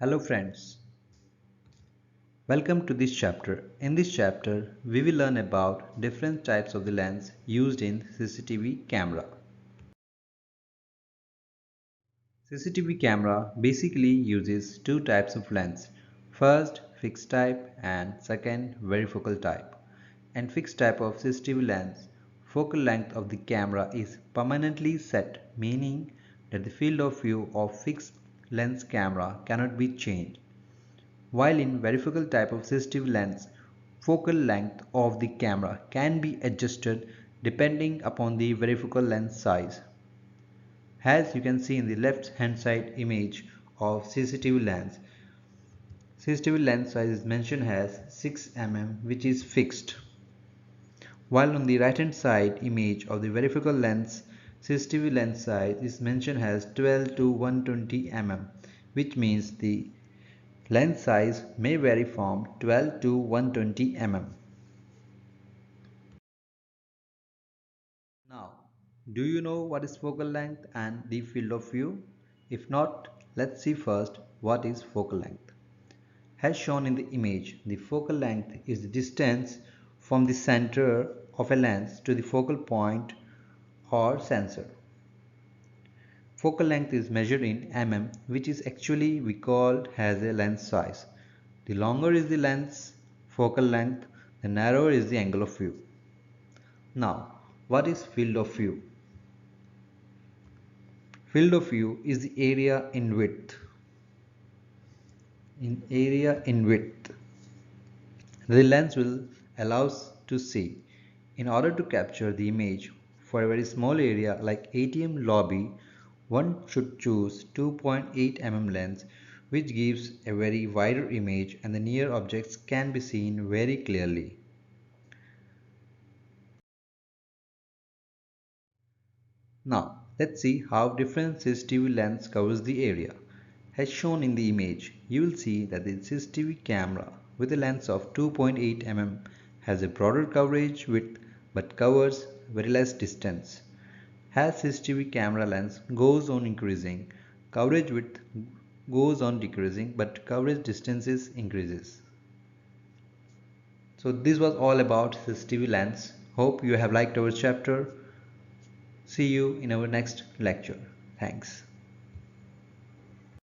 Hello friends, welcome to this chapter. In this chapter, we will learn about different types of the lens used in CCTV camera. CCTV camera basically uses two types of lens. First, fixed type and second, varifocal type. And fixed type of CCTV lens, focal length of the camera is permanently set, meaning that the field of view of fixed lens camera cannot be changed. While in varifocal type of CCTV lens, focal length of the camera can be adjusted depending upon the varifocal lens size. As you can see in the left hand side image of CCTV lens, CCTV lens size is mentioned as 6 mm which is fixed. While on the right hand side image of the varifocal lens, CCTV lens size is mentioned as 12 to 120 mm, which means the lens size may vary from 12 to 120 mm. Now, do you know what is focal length and the field of view? If not, let's see first what is focal length. As shown in the image, the focal length is the distance from the center of a lens to the focal point or sensor. Focal length is measured in mm, which is actually we called as a lens size. The longer is the lens focal length, the narrower is the angle of view. Now, what is field of view? Field of view is the area in width. The lens will allow us to see. In order to capture the image for a very small area like ATM lobby, one should choose 2.8 mm lens, which gives a very wider image and the near objects can be seen very clearly. Now, let's see how different CCTV lens covers the area. As shown in the image, you will see that the CCTV camera with a lens of 2.8 mm has a broader coverage width but covers very less distance. As CCTV camera lens goes on increasing, coverage width goes on decreasing but coverage distances increases. So this was all about CCTV lens. Hope you have liked our chapter. See you in our next lecture. Thanks.